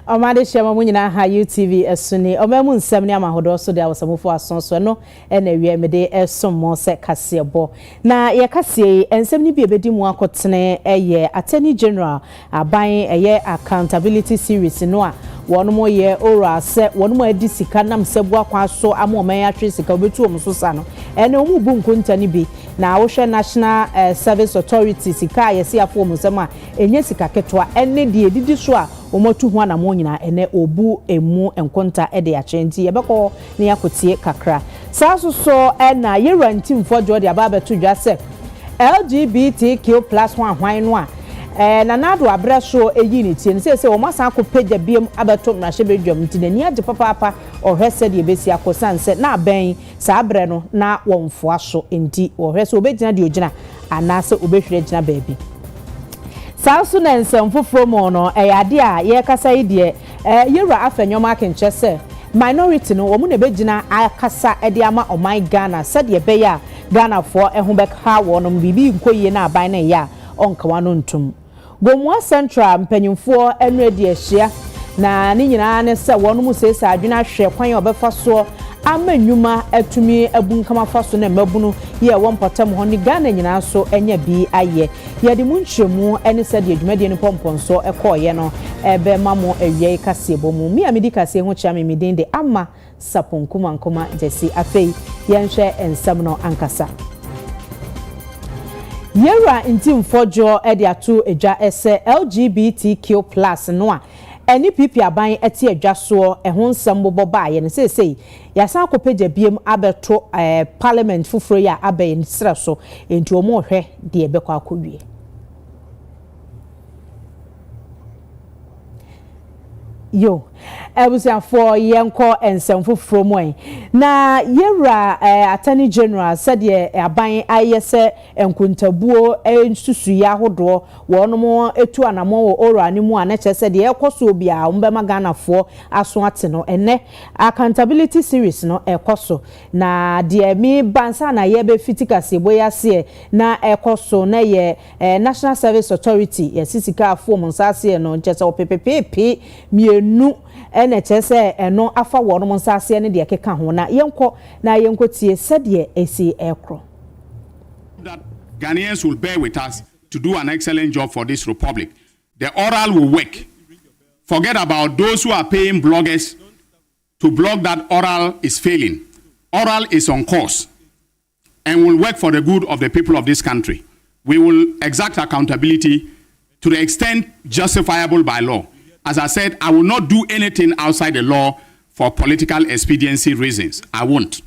Omade shema mu nyina ha UTV esuni omemu nsem ne amahodo so de awosamofo asonso no na wie mede esomo se kasebo na ye kase ensem ni bi ebedi mu akotene eye Attorney General aban eye accountability series no a wono ye ora se wono adi sika nam sebu akwa so amoman atwe sika obetu omso sa no ene omu bu nkunta ni bi na wohwe National Service Authority sika yesi afo omsem a enye sika ketwa ene de edidi so a omotu ho na mo nyina ene obu emu enkonta ede achenti yebekọ na yakotie kakra saso na yeranti mfo de ababeto dwa se LGBTQ+ hwan no a na nado abreso eyi ni tie se o masa akopagya biem abeto na hyebedwam ntinani age papa ohwese de ebesi akosanse na aben sa abre no na wonfo aso enti ohwese obegyina de ogina anase obehwere gina baabi Sausu na nsemfoforo mo no eyade a ye kasa ide yewra afanyoma akenche se minority no wo mu na begina akasa ede ama oman Ghana said ye be ya Ghana for ehubeka wo no bibi nkoyie na aban na ya onkawa no ntum Gomoa Central mpanyimfo enredi ehia na ni nyina ne se wo no mu sesa adwena hwe kwan obefa so amanyuma atumi abunkama faso na mabunu ye won potam ho ni Ghana nyina so enya bi aye ye de munchemu ene se de adwumade ni pomponso ekoye no ebe mamo awie kasebo mu mi amedi kase ho chia me midin de ama saponkuma nkoma jesi afei ye nhwe ensam no ankasa yera ntimfojo ede ato eja ese LGBTQ+ no a eni pipi aban eti adwaso ehon nsam bobo ba ye ne sesei yasan akopagya biem abeto parliament fufuro ya abaye nsira so enti omo hwe de ebekọ akowie yo ebusia for yenko ensem fufuro mo na yewra Attorney General said ye aban ayese enkuntabuo ensusu ya hodo wono mo etu anamo wo ora ni mu anache said ye ekoso bia mbema Ghana fo aso ate no ene accountability series no ekoso na de mi bansa na ye be fitikase boya se na ekoso na ye National Service Authority ye sisika afo mo nsase no nchese opepepepe mienu ene chese eno afa wono nsase ne de keka ho na yenko tie sede esi ekro that Ghanaians will bear with us to do an excellent job for this republic. The oral will work. Forget about those who are paying bloggers to blog that oral is failing. Oral is on course and will work for the good of the people of this country. We will exact accountability to the extent justifiable by law. As I said, I will not do anything outside the law for political expediency reasons. I won't.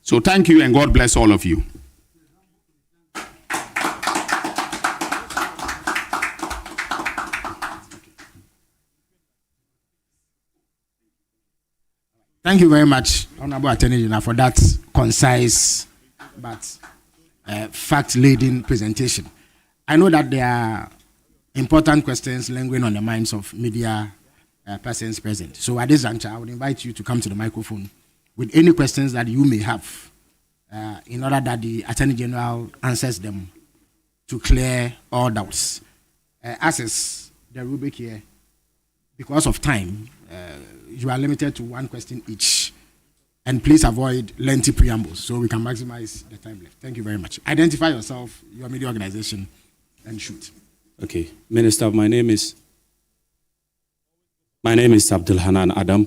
So thank you and God bless all of you. Thank you very much, Honorable Attorney General, for that concise but fact-laden presentation. I know that there are important questions lingering on the minds of media persons present. So at this juncture, I would invite you to come to the microphone with any questions that you may have in order that the Attorney General answers them to clear all doubts. As is the rubric here, because of time, you are limited to one question each. And please avoid lengthy preambles so we can maximize the time left. Thank you very much. Identify yourself, your media organization, and shoot. Okay, Minister, my name is Abdul Hanan Adam.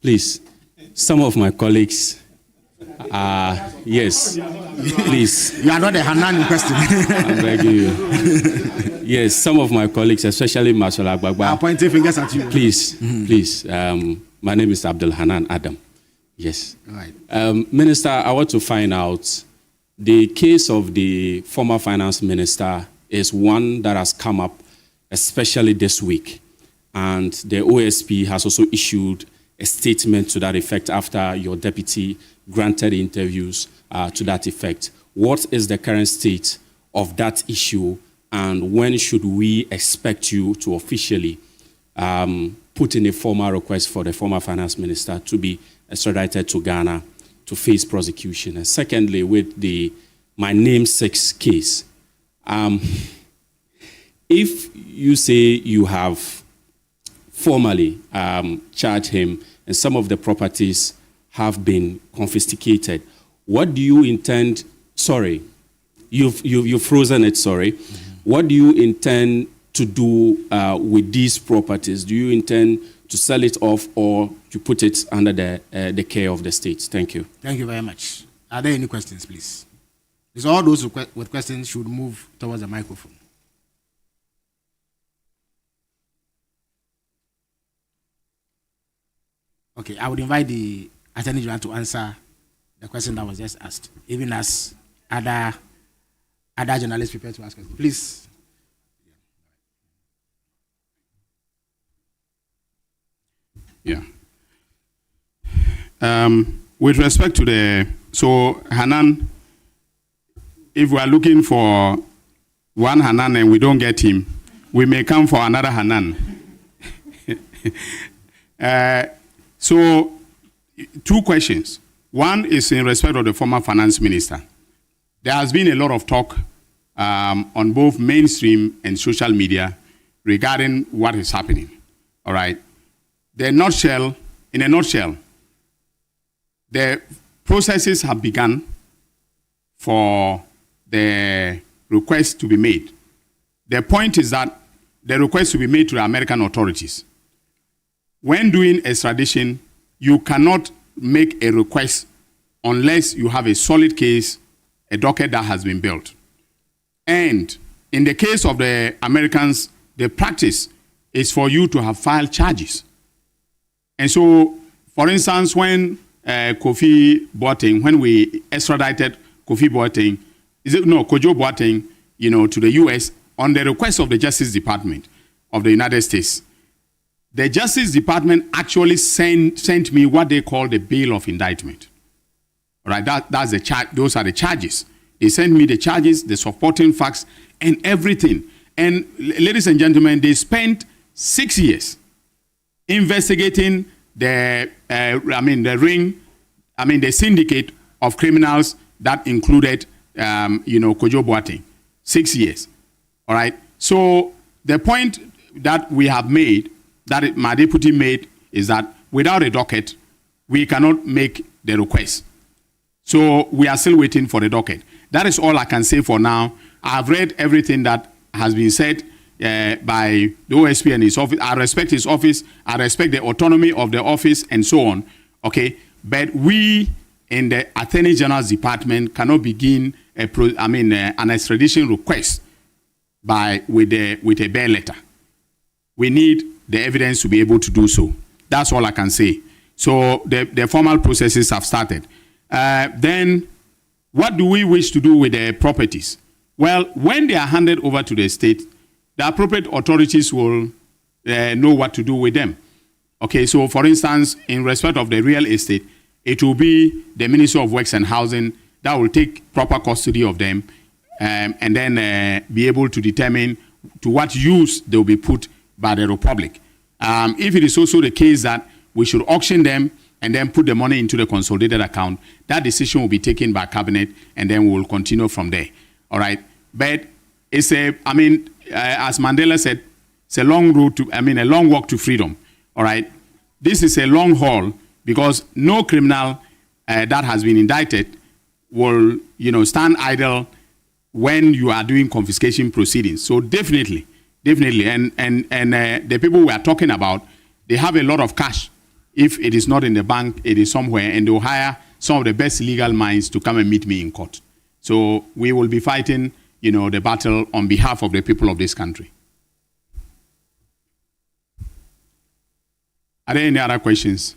Please, some of my colleagues yes, please. You are not the Hanan in question. I'm begging you. Yes, some of my colleagues, especially Marshal Agbagba. I'm pointing fingers at you. Please, please. My name is Abdul Hanan Adam. Yes. All right. Minister, I want to find out the case of the former finance minister is one that has come up, especially this week. And the OSP has also issued a statement to that effect after your deputy granted interviews to that effect. What is the current state of that issue, and when should we expect you to officially put in a formal request for the former finance minister to be extradited to Ghana to face prosecution? And secondly, with the my namesake case, if you say you have formally charge him, and some of the properties have been confiscated. What do you intend? Sorry, you've frozen it. Sorry. What do you intend to do with these properties? Do you intend to sell it off or to put it under the care of the state? Thank you. Thank you very much. Are there any questions, please? Because all those with questions should move towards the microphone. Okay, I would invite the Attorney General to answer the question that was just asked, even as other journalists prepare to ask questions. Please. Yeah. With respect to so Hanan, if we are looking for one Hanan and we don't get him, we may come for another Hanan. So, two questions. One is in respect of the former finance minister. There has been a lot of talk on both mainstream and social media regarding what is happening. All right. In a nutshell, the processes have begun for the request to be made. The point is that the request to be made to the American authorities. When doing extradition, you cannot make a request unless you have a solid case, a docket that has been built. And in the case of the Americans, the practice is for you to have filed charges. And so, for instance, when Kofi Boateng, when we extradited Kofi Boateng, Kojo Boateng, to the U.S. on the request of the Justice Department of the United States, the Justice Department actually sent me what they call the bail of indictment. All right, that's the charge. Those are the charges. They sent me the charges, the supporting facts, and everything. And ladies and gentlemen, they spent 6 years investigating the syndicate of criminals that included, Kojo Boateng. 6 years. All right. So the point that we have made, that my deputy made, is that without a docket, we cannot make the request. So we are still waiting for the docket. That is all I can say for now. I've read everything that has been said by the OSP and his office. I respect his office. I respect the autonomy of the office and so on. Okay, but we in the Attorney General's department cannot begin an extradition request with a bail letter. We need the evidence to be able to do so. That's all I can say. So the formal processes have started. Then, what do we wish to do with the properties? Well, when they are handed over to the state, the appropriate authorities will know what to do with them. Okay, so for instance, in respect of the real estate, it will be the Ministry of Works and Housing that will take proper custody of them and then be able to determine to what use they will be put by the Republic. If it is also the case that we should auction them and then put the money into the consolidated account, that decision will be taken by Cabinet, and then we will continue from there. All right. But it's as Mandela said, it's a long road a long walk to freedom. All right. This is a long haul because no criminal that has been indicted will, stand idle when you are doing confiscation proceedings. So definitely. And the people we are talking about, they have a lot of cash. If it is not in the bank, it is somewhere, and they'll hire some of the best legal minds to come and meet me in court. So we will be fighting, the battle on behalf of the people of this country. Are there any other questions?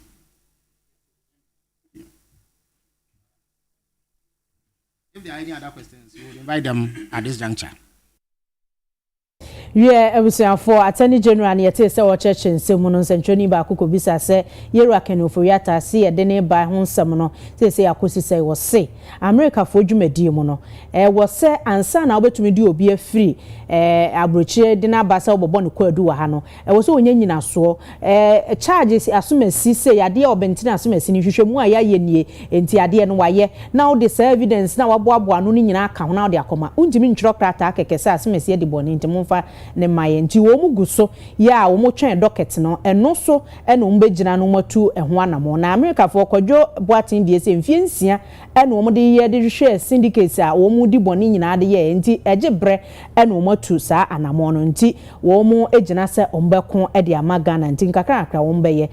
If there are any other questions, we will invite them at this juncture. Yeah, for Attorney General and yet say church and Simonon Central ba kuko bisa say yeru akenu for yata see e de ne ba ho nsem no say akosi say was say America for dwumadi mu no was say ansa na obetumi di obi afiri abrochire de na ba say obobo ne kwadu wa ha no was so onya nyina so charges asumasi say ade obentina asumasi ni hwehwemu a yaye nie enti ade no waye now the evidence na waboabo anu ni nyina aka ho na de akoma untimi ntworo krata akekese asumasi de boni enti momfa ne maye nti wo mu gu so ya wo mo twen docket no eno so eno mbegina no matu eho anamo na America for kwadwo boatin die se mfie nsia eno wo de ye de hwe syndicate a wo mu di boni nyina de ye nti eje bre eno matu saa anamo no nti wo mu egina se ombeko e de amaga na nti nkakra wo mbeye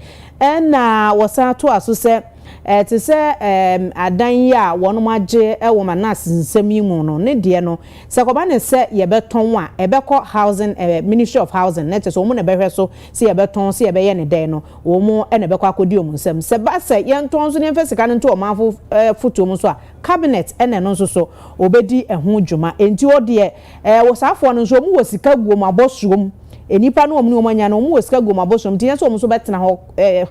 na wasa to aso se te se adan ya wono magye wo manas nsem yi mu no ne de no se koba ne se ye beton a ebekọ housing Ministry of Housing net so mu ne behwe so se ye beton se ye be ye ne den no wo mu e ne bekọ akodi o mu nsem se ba se ye nton so ne mfesika ne nto o manfo foto mu so a cabinet ene no so obedi eho dwuma enti o de wo safo no so mu wo sika guo mu abosuom enipa no omni omanya no mu osika goma bosom tie so omso betena ho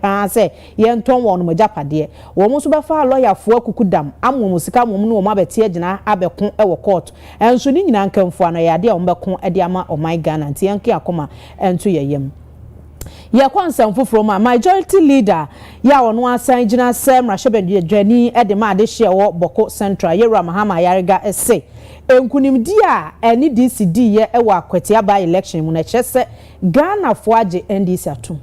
ha se ye nton won mo japade wo mo so befa lawyer fo akukudam amwo mo sika mo no mo abete agina abeko e wo court enso ni nyina nkamfo ano ya de ombeko e de ama my Ghana tie nka akoma ento yeyem ya kwansam foforo ma majority leader ya ono asan gina sem rahwebe dwani e de ma de hye wo Gomoa Central yewura mahama yarega ese enkunimdi a eni DCD ye e wa akwati aba election mu na kyese Ghana fo age NDC atum.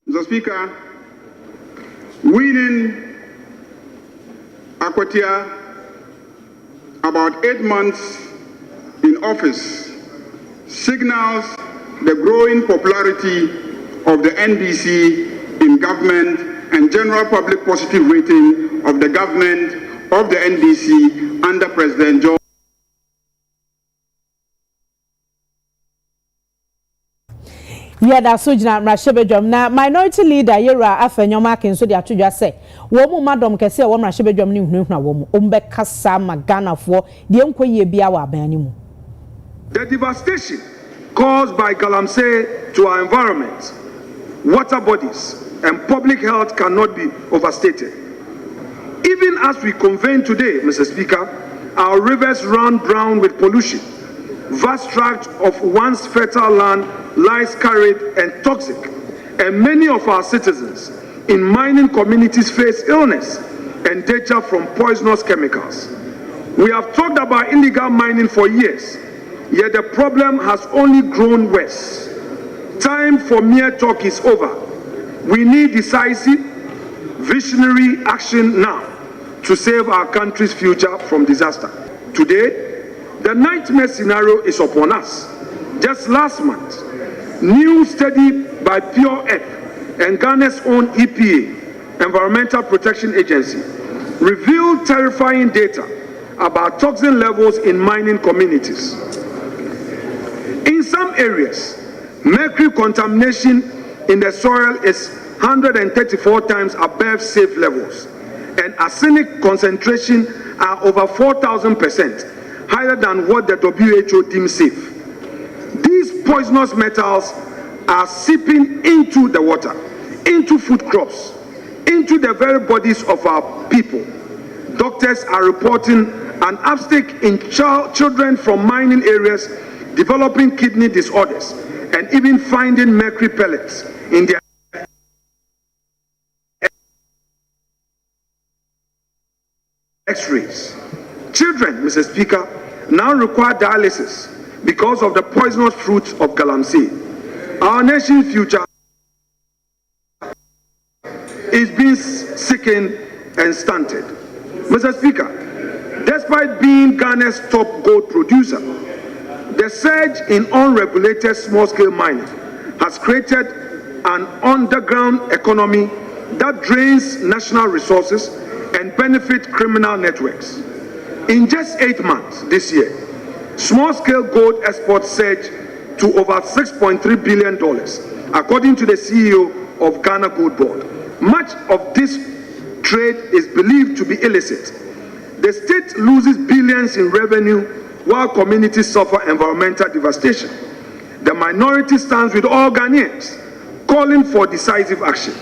Mr. Speaker, winning Akwatia about 8 months in office signals the growing popularity of the NDC in government and general public positive rating of the government of the NDC under President Joe. Yeah, that's so jina mrashebedwom na minority leader yera afenyoma kenso de atodwa se wo mu madam kese wo mrashebedwom ni hunhuna wo mu ombe kasa magana fo de enkoye bia wa abani mu. The devastation caused by Galamsey to our environment, water bodies, and public health cannot be overstated. Even as we convene today, Mr. Speaker, our rivers run brown with pollution. Vast tracts of once fertile land lies carried and toxic, and many of our citizens in mining communities face illness and danger from poisonous chemicals. We have talked about illegal mining for years, yet the problem has only grown worse. Time for mere talk is over. We need decisive, visionary action now to save our country's future from disaster. Today, the nightmare scenario is upon us. Just last month, new study by Pure Earth and Ghana's own EPA, Environmental Protection Agency, revealed terrifying data about toxin levels in mining communities. In some areas, mercury contamination in the soil is 134 times above safe levels, and arsenic concentration are over 4,000% higher than what the WHO deems safe. These poisonous metals are seeping into the water, into food crops, into the very bodies of our people. Doctors are reporting an uptick in children from mining areas developing kidney disorders and even finding mercury pellets in their X-rays. Children, Mr. Speaker, now require dialysis because of the poisonous fruits of Galamsey. Our nation's future is being sickened and stunted. Mr. Speaker, despite being Ghana's top gold producer, the surge in unregulated small-scale mining has created an underground economy that drains national resources and benefits criminal networks. In just 8 months this year, small-scale gold exports surged to over $6.3 billion, according to the CEO of Ghana Gold Board. Much of this trade is believed to be illicit. The state loses billions in revenue while communities suffer environmental devastation. The minority stands with all Ghanaians, calling for decisive action.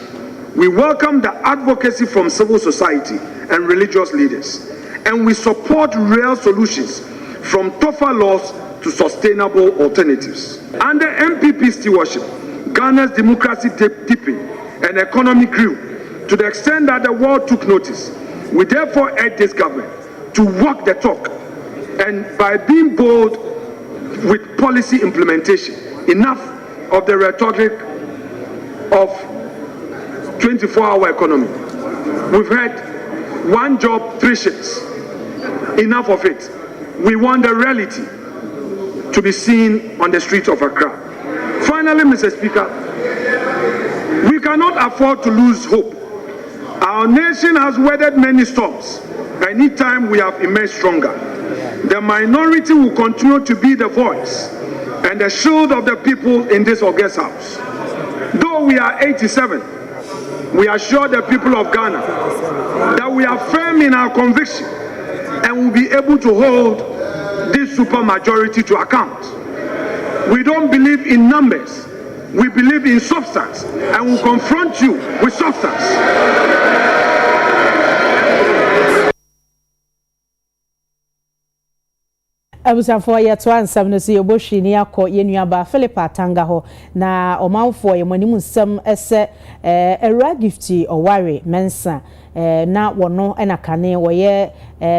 We welcome the advocacy from civil society and religious leaders, and we support real solutions from tougher laws to sustainable alternatives. Under MPP stewardship, Ghana's democracy deepened and economy grew to the extent that the world took notice. We therefore urge this government to walk the talk and by being bold with policy implementation. Enough of the rhetoric of 24-hour economy. We've heard 1 job, 3 shifts. Enough of it. We want the reality to be seen on the streets of Accra. Finally, Mr. Speaker, we cannot afford to lose hope. Our nation has weathered many storms. Anytime we have emerged stronger. The minority will continue to be the voice and the shield of the people in this august house. Though we are 87, we assure the people of Ghana that we are firm in our conviction and will be able to hold this supermajority to account. We don't believe in numbers. We believe in substance and will confront you with substance. Abusafo ya to ansam no se yobohwi ni akọ yenuaba Philip Atanga ho na omanfo ye monimu nsam ese era gifti oware mensa na wono na kane woye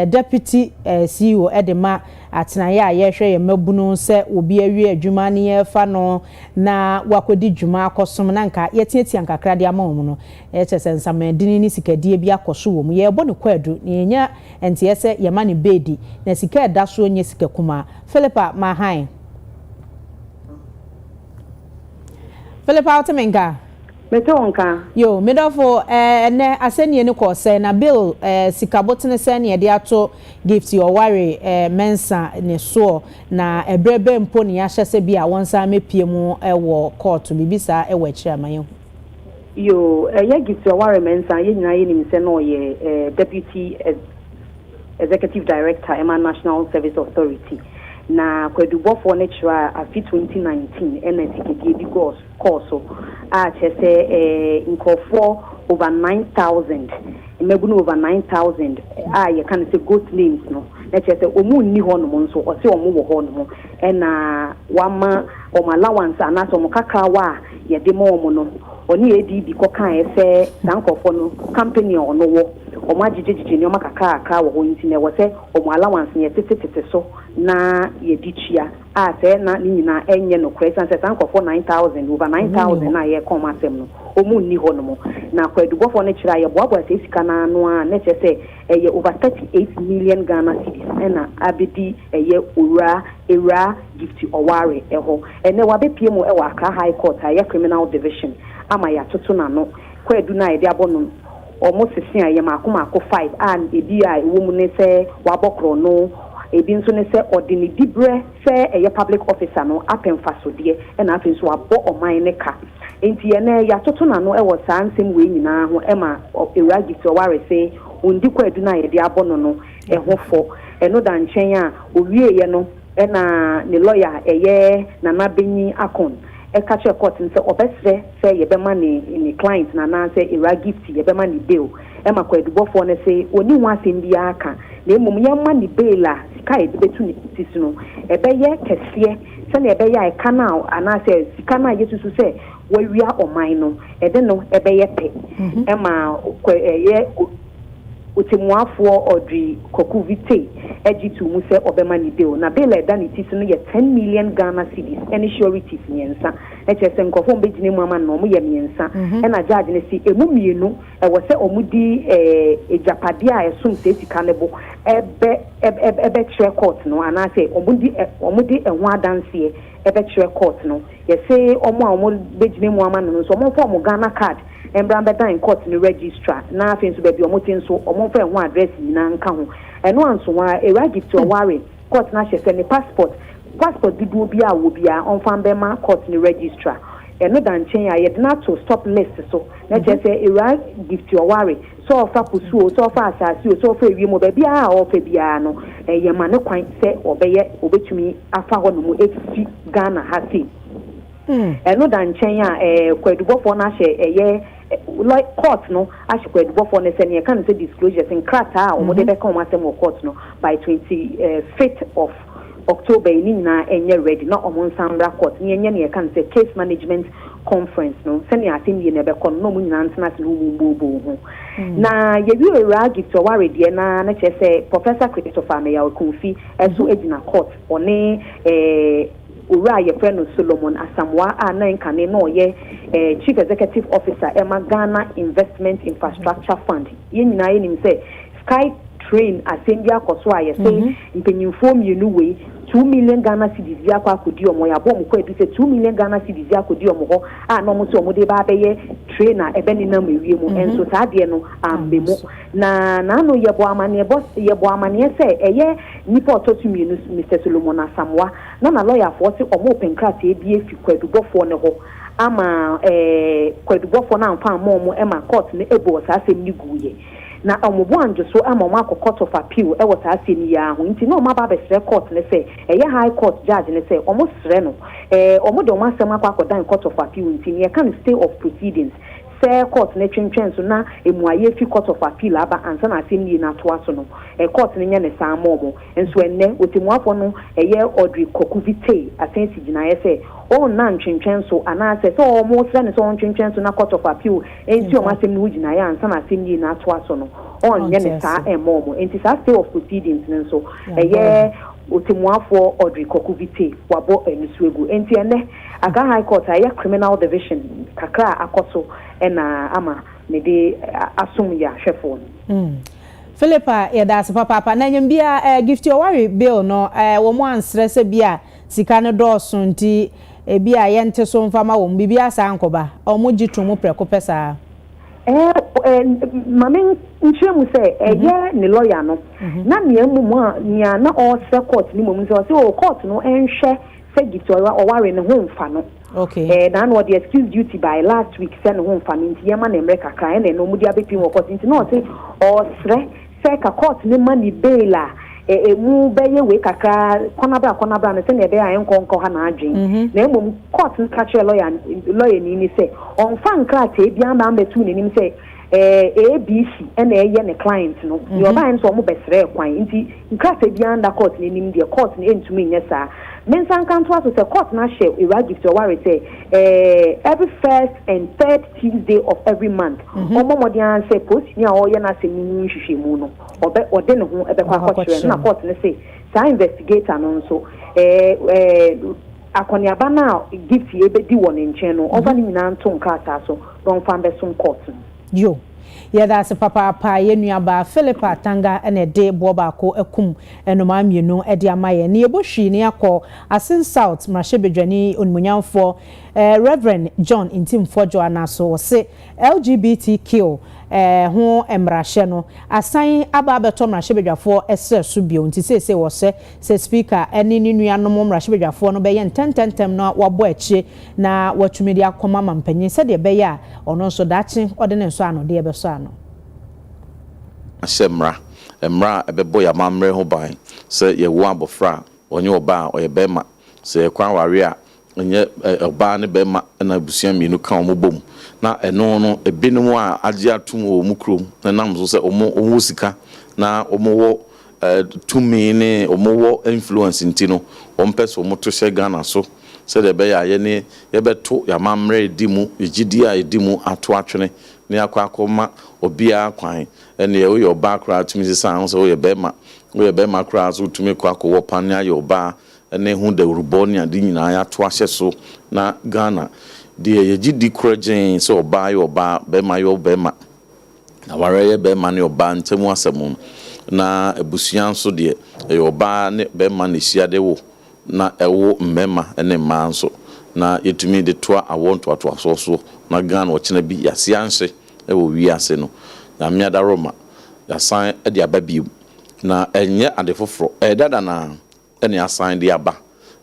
deputy CEO edema atenaye a yehwe ye mabunu se obi awie adwuma ne ye fa no na wakodi dwuma akosom na nka yetieti ankakra de ama wo no chese nsam dini ni sikadie bi akoso wo mu ye bo ne kwadu ne nya enti yese ye ma ne bedi na sika da so nye sika kuma Philippa Mahai Philippa Otemenga Metonka yo medofo ne asenie ne kose na bill sikabotene se ne de ato gift your worry mensa ne so na ebrebe mpo ne ya hyese bi a wonsa mepie mu wo court bibisa we kire amaye yo ya gift your worry mensa ye nyina ye nim se no ye deputy executive director Emma National Service Authority na kwadubofo ne chira afi 2019 NTK bi course a chese inkofo over 9,000 imebunu over 9,000 ye kan say goat names no na chese omu ni ho no nso o se omu wo ho no na wama allowance anaso mo kakawa ye de mo no oni edi bi ko kan efe dankofo no company ono wo omo agigigi ni omo kakaka wo ho nti na wo se omo allowance ye tete so na ye dichia a se na ni nyina enye no kwesa se dankofo 9,000 over 9,000 na ye come asem no omu ni ho no mo na kwadubofo ne kira ye boabo se sika na anu a na che ye over 38 million Ghana cedis na abedi ye era gift oware eho ene wa bepie mu e wa Accra High Court ye criminal division ama ya toto na no kwadu na ide abonu almost 6 ya maako 5 and ebi a ewo mu ne se wabokro no ebi nso ne se ordini dibre se eye public officer no apemfasodie na afin so abo oman ne ka enti ene ya toto na no e wo sansem we nyina ho e ma ewura gift oware se ondi kwadu na ide abono no e hofo eno da nchen a owie ye no e na ne lawyer eye na nabenyi akon e catch court nse obesre say ye be money in client na na say era gift ye be money bail e makwadubofo ne say oni ho asem bia aka na emum ye money bail a sika e betu ni sisi no e be ye kese se na e be ya e canal ana say sika na ye susu say wawia oman no e de no e be ye pe e ma ye utimuafo odri koku vite ejitu mu se obema ni deo na bela da ni tisi no ye 10 million Ghana cedis any sureties nyensa e chese nkofo mbegine mu ama no mu ye nyensa e na judge ne si emu mienu e wo se omudi ejapade a esum se sika ne bo ebe chere court no ana se omudi enho adanse ebe chere court no ye se omo a omo begine mu ama no so omo fo omo Ghana card Embrambe in court ni registrar na afin so baby omotin so omonfa ho address nyina nka ho eno anso wa e register ware court na hye ni passport bidu bi a wo bia onfa mbema court ni registrar eno dan chen ya ye na to stop list so na je say e gift your ware so ofa pusu so ofa asasi so ofa ewie mo baby a ofa bia no ye ma ne kwan se obetumi afa ho no mu efi Ghana hasi eno dan chen ya kwadubofo na hye like court no ashikwedubo for ne sene kan say disclosures in krata o mo de be come asem court no by 25th of October ni na enye ready na omonsan record ni enye ne kan say case management conference no send ya atim ye na be kon no mu nyina ntena se no mu ho na ye bi ora gift o ware de na na che say Professor Christopher Meya Okunfi eso edina court one ora ye friend no Solomon Asamwa na nkane no ye chief executive officer Emma Ghana Investment Infrastructure Fund ye nyina ye nim say Sky Train asendia koso aye say mpenyimfo mienu we 2 million Ghana cedis ya kwa kodi omo ya bom ko ebi say 2 million Ghana cedis ya kodi omo ho no mo so omo de ba beye trainer ebe ni na mawie mu enso ta de no ambemu na no ye bo amane say eye nipa ototu mienu Mr. Solomon Asamwa na lawyer for say omo open crat e bi efi kwadubofo ne ho ama kwadubofo na amfa mo e ma court ne ebo sa asem ni guye na omubo anjo so amoma court of appeal e wota aseni ya ho nti no ma ba be court ne say eye high court judge ne say omo sre no omo de omo asem akwa court of appeal nti ne can stay of proceedings say court ne twentwen so na emuaye fi court of appeal aba ansa na aseni na to aso no court ne nya ne sa amomo enso enne otemuafo no eye Audrey Kokuvite asensi ginaye say o na ntwentwen so ana say so omo sre ne so ntwentwen so na court of appeal ensi omo asem no ginaye ansa na aseni na to aso no on nya sa emomo enti sa stay of proceedings nso eye otemuafo Audrey Kokuvite wabo enisuegu enti ene aga high court aya criminal division kakra akoso ena ama mede asum ya hwefo Philippa yedase papa na nyambia gift your worry bill no wo mo ansre se bia sika ne dɔɔso nti bia yente so mfama wo bibia sa ankoba o mo gitu mo preko pesa mamen nchemu se eye ni lawyer no na niamu a nia na o se court ni mo se o court no enhwe se gitu o worry ne ho mfa no okay na no the excuse duty by last week send home family nti yema na America kra na no mudi abepi wo court nti no say o sre se ka court ne mani baila mu beye we kakra konabra na se na be ayen konko ha na adwen na emom court ka che lawyer ni say on fan kra te bia ma betu ni nim say ABC na eye ne client no your ban so mo besre kwan nti nkra te bia under court ni nim de court ni entumi nyesa Mensan canto as a court na share a gift or worry say every first and third Tuesday of every month. Omo modian say post ni a oye na se ni hwehwe mu no. Or den ho e be kwa court na court ne say sa investigator no so akoniaba na gift ye be di won nchen no over ni nyina nto nkata so don fan be some court. Yo yedase papa yenuaba Philippa Tanga ene de boba ko ekum enoma mienu ede amaye ne ebohwi ne akọ Asin South Mrashebedwani onmunyamfo Reverend John Intimfo Joanna so se LGBTQ ho emrahye no asan aba beto Mrashebedwafo ese so bio nti se wo se speaker ene ni nuanom Mrashebedwafo no be ye ntententem na wabo achi na watumedi akoma mampanyin se de be ya ono so dachi ode ne so ano de be so ano Semra ebebo ya mamre ho ban se ye wo abofra onye oba o ye bema se kwan ware a onye oba ne bema na busia mienu kan omobom na eno no ebinom a age atum o mukrom na nam so se omo sika na omo wo tumi ne omo wo influence ntino ompeso omo to she Ghana so se de be ya ye ne ye beto ya mamre edimu ejidi a edimu ato atwene ne akwa obia kwan ene ye your background to me say so ye bema crowd so to me kwa ko wopan ya your ba ene hu de ruboni ade nyina ya to ahye so na Ghana de ye gidi krogen so oba yo ba bema na ware ye bema ne oba ntemu asem na ebusuan so de ye oba ne bema ne siade wo na ewo mmema ene ma so na yetumi de to awonto ato so na Ghana ochena bi yase anhye ewo wiase no na miada Roma ya sign e dia babiu na enye ade foforo dada na ene assign dia ba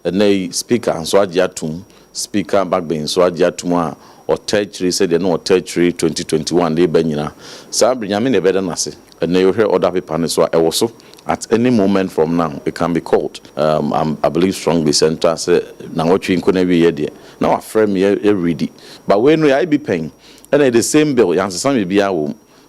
ene speaker so age atum speaker backben so age atum a otechiri said no otechiri 2021 de banyina sa brinyame ne beda nase ene you hear other people ne so e so at any moment from now it can be called I believe strongly center say na wotwe nkona wie de na wa frame e ready but when we be paying and the same bill yansam be a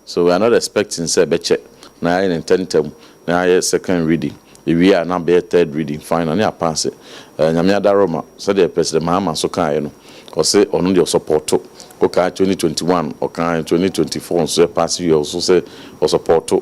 so we are not expecting say beche na in intentem na second reading we are now be third reading final ne pass it nyame adaroma said the president Mahama so kan no or say on the support okay 2021 or kan 2024 so pass you also say or support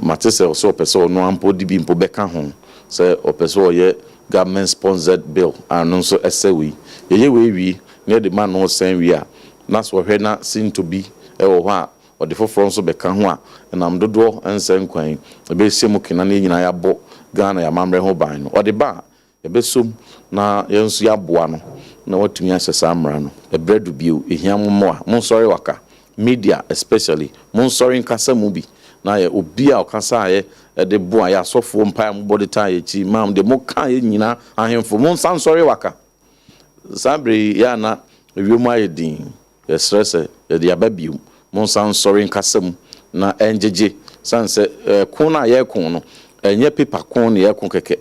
mate say also person no ampo di bi mpo beka ho say o person ye government sponsored bill and so SAW ye we near the man no same we are that's what we na seem to be or the for so beka ho a na mdodo ensen kwan e be semu kina ne nyina ya bo Ghana ya mamre ho ban no ode ba e be som na yensu ya boa no na watumi asesa amra no e bredu bio ehia mo a mon sorry waka media especially mon sorry nkasa mu bi na ye obi a okasa ye de boa ya sofo mpa mo body tie chi mam de mo kan ye nyina ahemfo mon san sorry waka sabre ya na ewiemu ayedin ye stress ye de ababio mon san sorry nkasa mu na enjeje sanse kun na ye kun no enye paper kon ne ye kun keke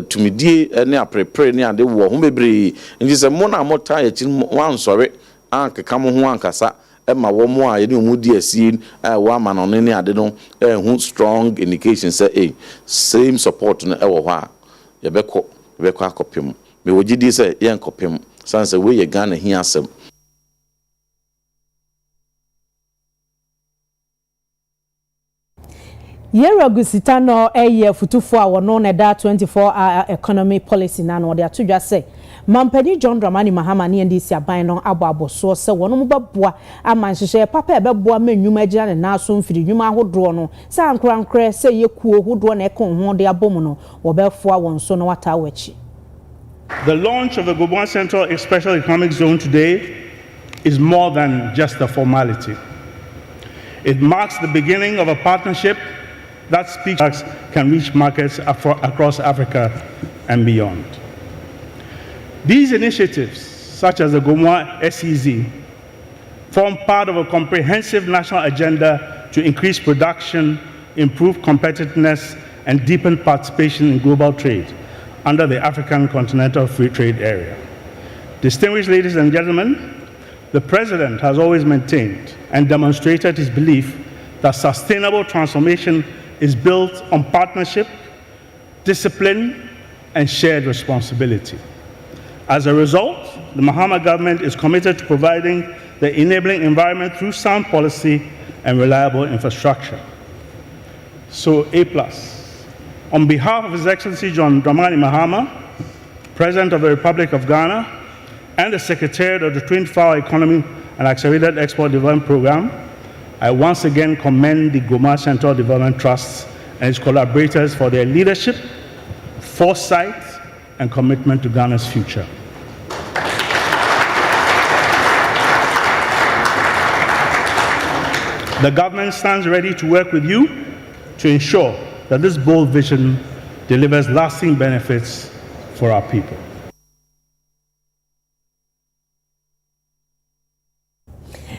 tumidie ne aprepre ne ade wo ho bebre nji se mo na mota ye chi wan sori ankeka mo ho ankasa e ma wo mo a ye ne mu di asi wa ma no ne ade no hu strong indication say same support no e wo ho a ye beko akopem me wogidi se ye nkopem sanse we ye Ghana hi asem Yera Gusitano eye futufo a wono na da 24-hour economy policy na no de atodwa se Mampani John Dramani Mahama ne ndisi aban no abo so se wono mbaboa amanhyehe papa ebeboa mannwuma agina ne na so mfiri nwuma ahodo no sa ankrankre se yekuo hodo na ekon ho de abom no wobefo awon so no wata wachi. The launch of the Gomoa Central Special Economic Zone today is more than just a formality. It marks the beginning of a partnership that speaks can reach markets across Africa and beyond. These initiatives, such as the Gomoa SEZ, form part of a comprehensive national agenda to increase production, improve competitiveness, and deepen participation in global trade under the African Continental Free Trade Area. Distinguished ladies and gentlemen, the President has always maintained and demonstrated his belief that sustainable transformation is built on partnership, discipline, and shared responsibility. As a result, the Mahama government is committed to providing the enabling environment through sound policy and reliable infrastructure. So, A+. On behalf of His Excellency John Dramani Mahama, President of the Republic of Ghana, and the Secretariat of the 24-Hour Economy and Accelerated Export Development Program, I once again commend the Gomoa Central Development Trust and its collaborators for their leadership, foresight, and commitment to Ghana's future. The government stands ready to work with you to ensure that this bold vision delivers lasting benefits for our people.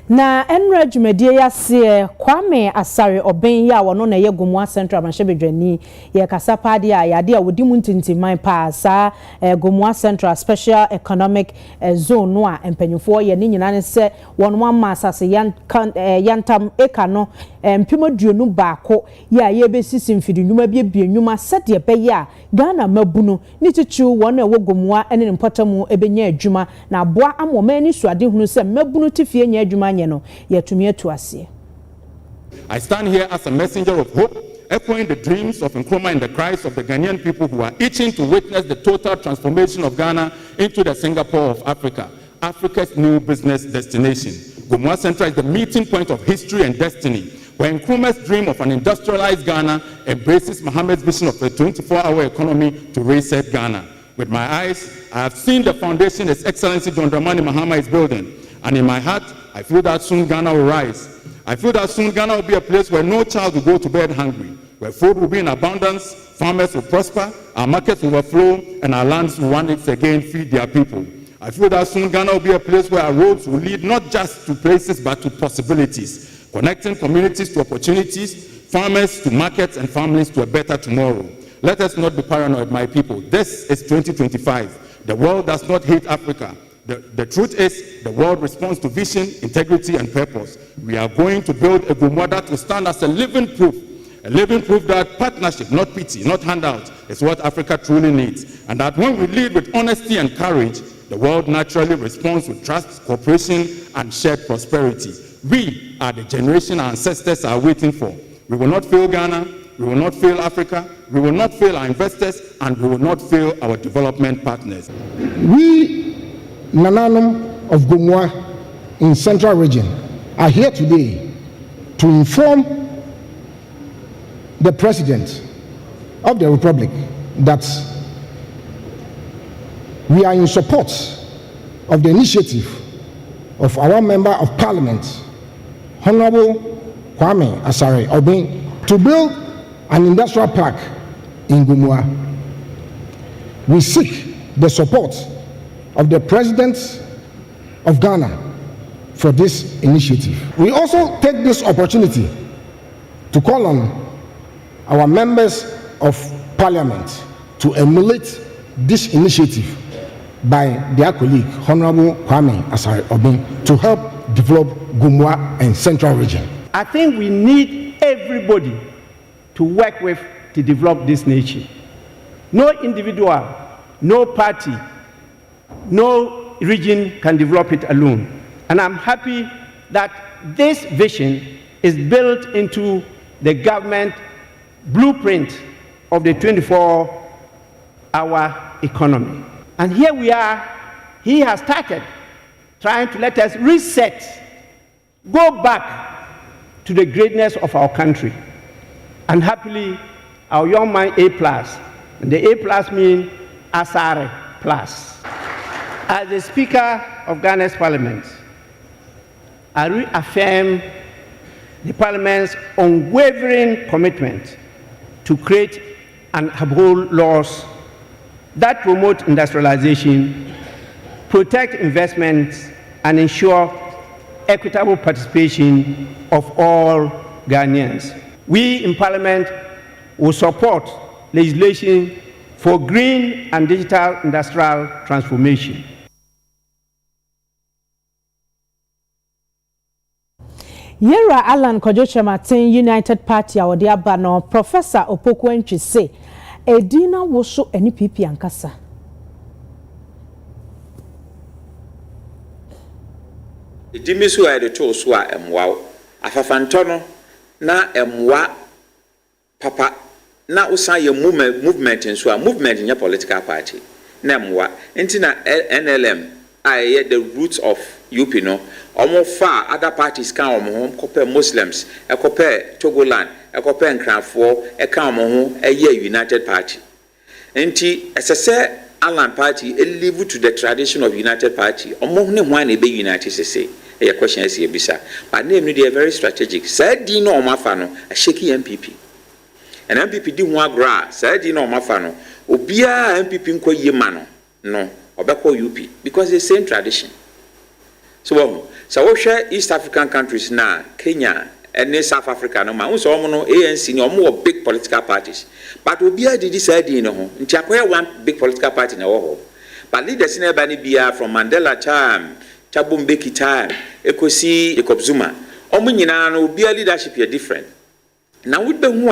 Na enra dwumadie ya se Kwame Asare oben ya wono na ye Gomoa Central manhebedwani ye kasapade a yade a wodi mu ntintiman pa sa Gomoa Central Special Economic Zone no a empanyufo ye ne nyina ne se wono amma asase yantam eka no mpemaduonu baako ya ye besisi mfidi nwuma bie nwuma sede be ya Ghana mabuno ni chichu wono ewo Gomoa ene mpotamu ebenya adwuma na aboa amoma ni suade hunu se mabuno tifie nya adwuma I stand here as a messenger of hope, echoing the dreams of Nkrumah and the cries of the Ghanaian people who are itching to witness the total transformation of Ghana into the Singapore of Africa, Africa's new business destination. Gomoa Central is the meeting point of history and destiny, where Nkrumah's dream of an industrialized Ghana embraces Mohammed's vision of a 24-hour economy to reset Ghana. With my eyes, I have seen the foundation His Excellency John Dramani Mahama is building, and in my heart, I feel that soon Ghana will rise. I feel that soon Ghana will be a place where no child will go to bed hungry, where food will be in abundance, farmers will prosper, our markets will overflow, and our lands will once again feed their people. I feel that soon Ghana will be a place where our roads will lead not just to places but to possibilities, connecting communities to opportunities, farmers to markets, and families to a better tomorrow. Let us not be paranoid, my people. This is 2025. The world does not hate Africa. The truth is, the world responds to vision, integrity, and purpose. We are going to build a Gomoa that will stand as a living proof a living proof that partnership, not pity, not handout, is what Africa truly needs. And that when we lead with honesty and courage, the world naturally responds with trust, cooperation, and shared prosperity. We are the generation our ancestors are waiting for. We will not fail Ghana, we will not fail Africa, we will not fail our investors, and we will not fail our development partners. We, Nananum of Gomoa in Central Region, are here today to inform the President of the Republic that we are in support of the initiative of our Member of Parliament, Honorable Kwame Asare Obeng, to build an industrial park in Gomoa. We seek the support of the President of Ghana for this initiative. We also take this opportunity to call on our members of Parliament to emulate this initiative by their colleague, Honorable Kwame Asare Obeng, to help develop Gomoa and Central Region. I think we need everybody to work with to develop this nation. No individual, no party, no region can develop it alone. And I'm happy that this vision is built into the government blueprint of the 24-hour economy. And here we are, he has started trying to let us reset, go back to the greatness of our country. And happily, our young man A+, and the A+ means Asare Plus. As the Speaker of Ghana's Parliament, I reaffirm the Parliament's unwavering commitment to create and uphold laws that promote industrialization, protect investments, and ensure equitable participation of all Ghanaians. We in Parliament will support legislation for green and digital industrial transformation. Yera Alan Kojoche Martin United Party awode aba no Professor Opoku say edina wo so NPP ankasa. Edimisu a de to so a emwa afafanto no na emwa papa na usan ye movement nso a movement nya political party na emwa enti na NLM I the roots of UP no omo fa other parties kan omo ho kopɛ Muslims e kopɛ Togoland e kopɛ Nkranfo e kan omo ho ye United Party enti esese Alan Party live to the tradition of United Party omo ne ho na be United sese e question esi ebisa but name no dey very strategic said di no omo afa no a shaky MPP and MPP di ho agra said di no omo afa no obia MPP nko yema no Obeko UP because the same tradition. So we share East African countries now, Kenya and South Africa no man. So ANC no big political parties. But we be decide no. Nti akoya one big political party na wo. But leaders in Ebani Bia from Mandela time, Thabo Mbeki time, Ekosi Jacob Zuma. Omo nyina no be leadership here different. Now we be hu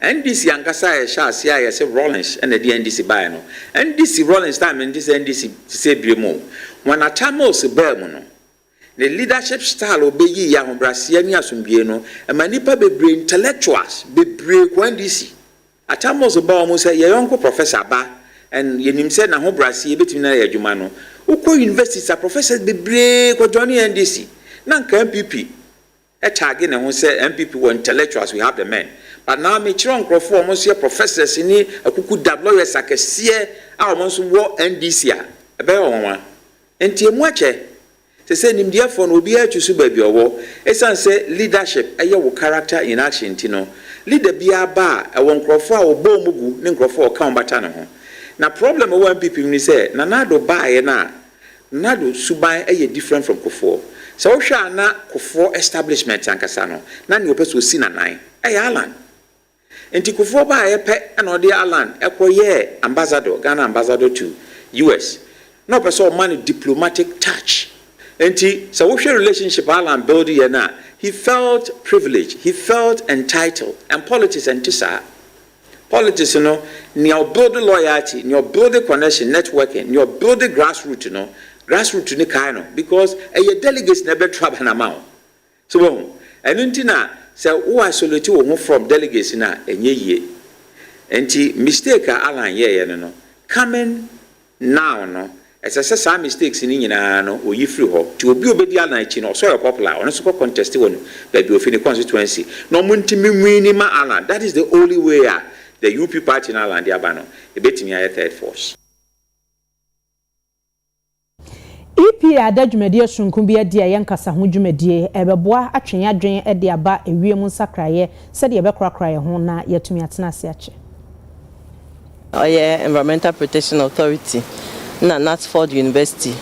NDC ankasa e sha ase aye se Rollins and the NDC buy no NDC Rollins time and this NDC say bremo when atamos bear mu no the leadership style obeyi ya hobrasia ni asombie no e manipa bebre intellectuals bebre ko NDC atamos ba o mo say ye yonko professor ba and yenim say na hobrasia betimi na ya adwuma no ukọ universities a professors bebre ko join NDC na nka MPP e tag na ho say MPP were intellectuals we have the men. But now me chiro nkrofo omo professors ni akuku WS akese a omo so wo NDC a ebe wonwa enti emu ache se nimdia for no obi achusu ba bi owo esan say leadership eye wo character in action ti no leader bia ba e wo nkrofo a obo omugu ne nkrofo o kan bata ne ho na problem wo MPP ni say na nado ba ye na nado suban eye different from Kofo so wo hwa na Kofo establishment ankasa no na ne opeso si na nan eye Alan Enti Kofo ba yepe and odi Alan ekoye ambassador Ghana ambassador to US no person man diplomatic touch enti so we share relationship Alan build here na he felt privileged, he felt entitled, and politics and tisa. Politics, you know, near building loyalty, near building connection, networking, near building grassroots, you know, grassroots in the kind of, because a delegates never trouble an amount. So, and until so who isolate you from delegates in a ye. And mistake alan ye, no, coming now, no, as I say, some mistakes in no, or you free hope to be obedient night, or so popular, on a super contest one, that you finish constituency. No minima alan, that is the only way. The UP party in Ireland, Diabano, a bit in your third force. EPA adadwumadie sunkumbia dia yankasa ho dwumadie ebeboa atwenya dwen e de aba ewiemu sakraye se de ebekrakra ho na yatumi atena ase ache. Oye Environmental Protection Authority na Natford University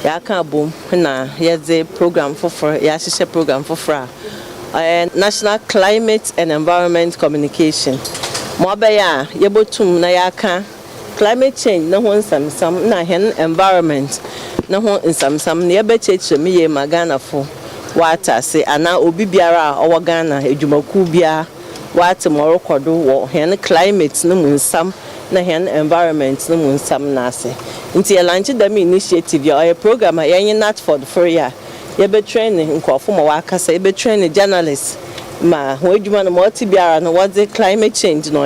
ya ka bom na yeze program for ya hihye program for National Climate and Environment Communication. Mobeya yebotum na yaka climate change na ho nsam na hen environment na ho nsam na yebecheche miye magana fo wata se ana obi biara owo Ghana edwumaku bia wata morokodo wo hen climate no nsam na hen environment no nsam na ase nti ye launch them initiative ya program yenye Natford for ya yebe train nkofo mo wakasa yebe train journalists ma ho edwuma no multi biara no what the climate change no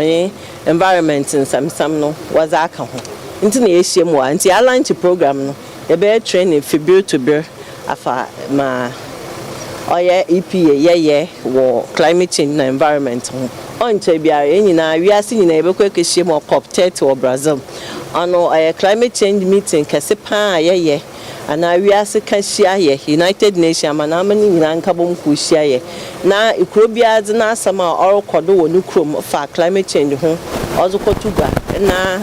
environment nsam no was aka ho nti na yehie mu nti a launch program no yebe train February to bear afa ma oye EPA ye wo climate change na environment ho onche biara enyina wiase nyina yebe kwekehie mu COP30 wo Brazil ano climate change meeting kese pa ye ana wiase ka hia ye United Nations amana mani nyina nkabom ku hia ye na ikrobia de na asama orokodo wo nukrom fa climate change ho ozokotuga na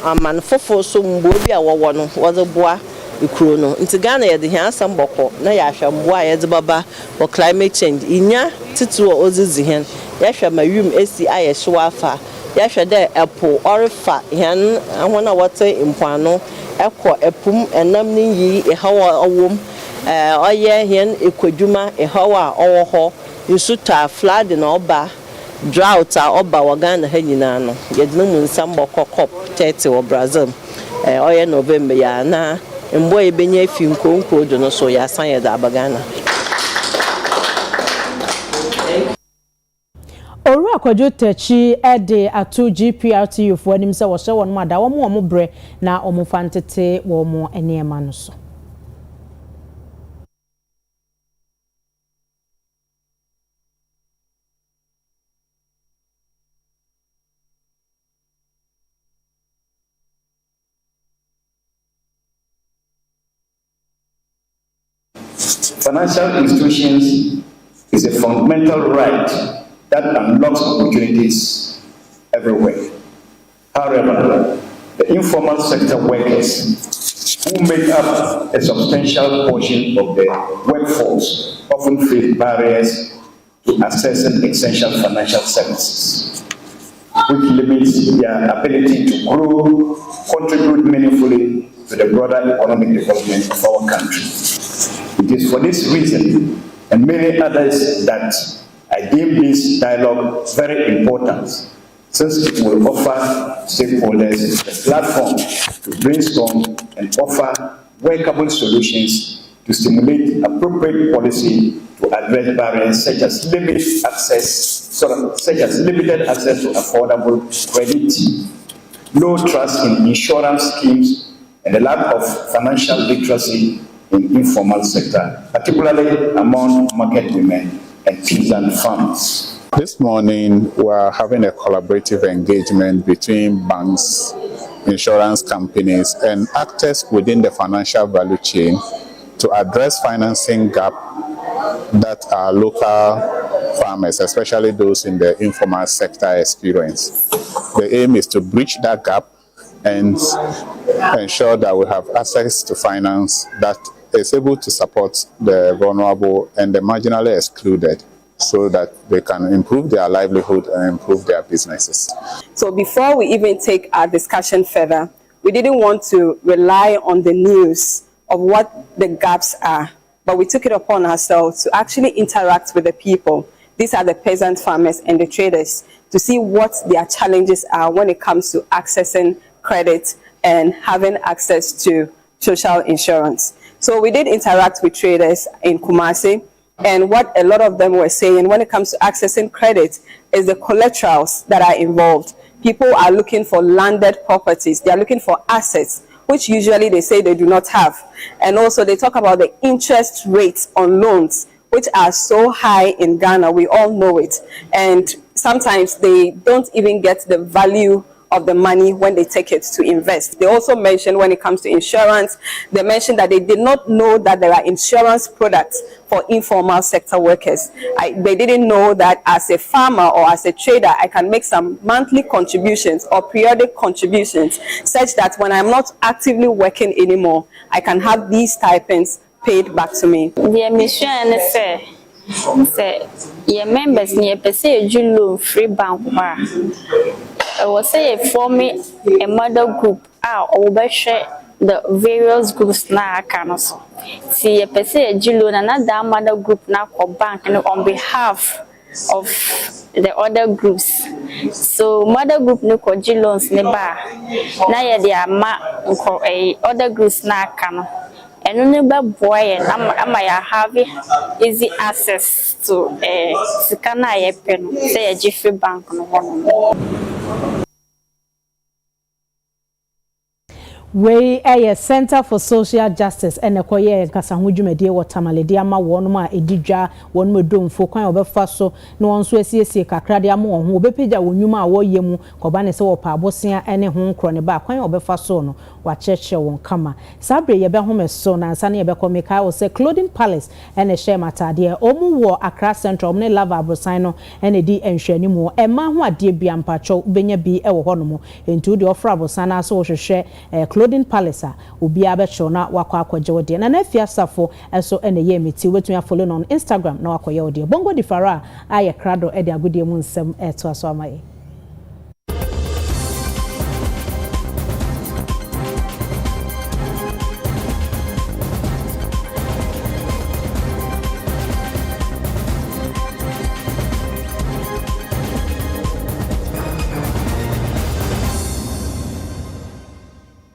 aman fofo so mbo bia wo no wozo boa ikro no nti Ghana ye de hia asam boko na ya hwamboa ye de baba for climate change inya titu ozizi hen ya hwa mawum esi aye hwa afa ya hwa de epo orifa hen ahona wote impano ekọ epum enam ni yi ehawa owom oye hen ekwadwuma ehawa owo ho yusuta flood na oba drought oba wagana ha nyina no yedina mu nsam bokọ COP30 wo Brazil oye November ya na mbo ebenya afi nkonko do no so ya san ye da abagana. Oru akwadwo tachi ede atu GPRTU fo anim se wo hye won ma da wo mo bre na omo fantete wo mo enema no so. Financial institutions is a fundamental right that unlocks opportunities everywhere. However, the informal sector workers who make up a substantial portion of the workforce often face barriers to accessing essential financial services, which limits their ability to grow, contribute meaningfully to the broader economic development of our country. It is for this reason and many others that I deem this dialogue very important, since it will offer stakeholders a platform to brainstorm and offer workable solutions to stimulate appropriate policy to address barriers such as limited access to affordable credit, low trust in insurance schemes, and the lack of financial literacy in informal sector, particularly among market women and peasant farmers. This morning, we are having a collaborative engagement between banks, insurance companies, and actors within the financial value chain to address financing gap that our local farmers, especially those in the informal sector, experience. The aim is to bridge that gap and ensure that we have access to finance that is able to support the vulnerable and the marginally excluded so that they can improve their livelihood and improve their businesses. So before we even take our discussion further, we didn't want to rely on the news of what the gaps are. but we took it upon ourselves to actually interact with the people. These are the peasant farmers and the traders, to see what their challenges are when it comes to accessing credit and having access to social insurance. So we did interact with traders in Kumasi, and what a lot of them were saying when it comes to accessing credit is the collaterals that are involved. People are looking for landed properties. They are looking for assets, which usually they say they do not have. And also they talk about the interest rates on loans, which are so high in Ghana. We all know it. And sometimes they don't even get the value of the money when they take it to invest. They also mentioned when it comes to insurance, they mentioned that they did not know that there are insurance products for informal sector workers. They didn't know that as a farmer or as a trader, I can make some monthly contributions or periodic contributions such that when I'm not actively working anymore, I can have these stipends paid back to me. The mission say your members near pese loan free bank bar. I was say forming a mother group or share the various groups na akanos. See a pese loan another mother group na or bank and on behalf of the other groups. So mother group no ko loans ne ba na ye dia ma ko other groups na akano. And only boy and am I have easy access to Sikana pen, say a Jiffy Bank on one. We a Center for Social Justice and a koye nkasa ho dwumade wo tamalede ama won ma edidwa won medom fo kwan obefa so no onso asiesie kakra de ama ho obepeja wonwuma a wo yemu koba ne se wo pa abosia ene ho nkro ne ba kwan obefa so no wa cheche won kama sabre ye be home so na ansa ne ye be komeka wo se Clothing Palace ene share matade omu wo Accra Central omne lava abrosan no ene di enhwani mu e ma ho ade bia mpacho benya bi e wo hono mo entu de ofra abrosan na so wo hwehwe Clothing Palace obi abecho na wakwa akwaje wode na nafia safo eso ene ye meti wetumi follow on Instagram na wakwa ye wode bongo di fara aye krado e de agudie mu nsem eto aso amaye.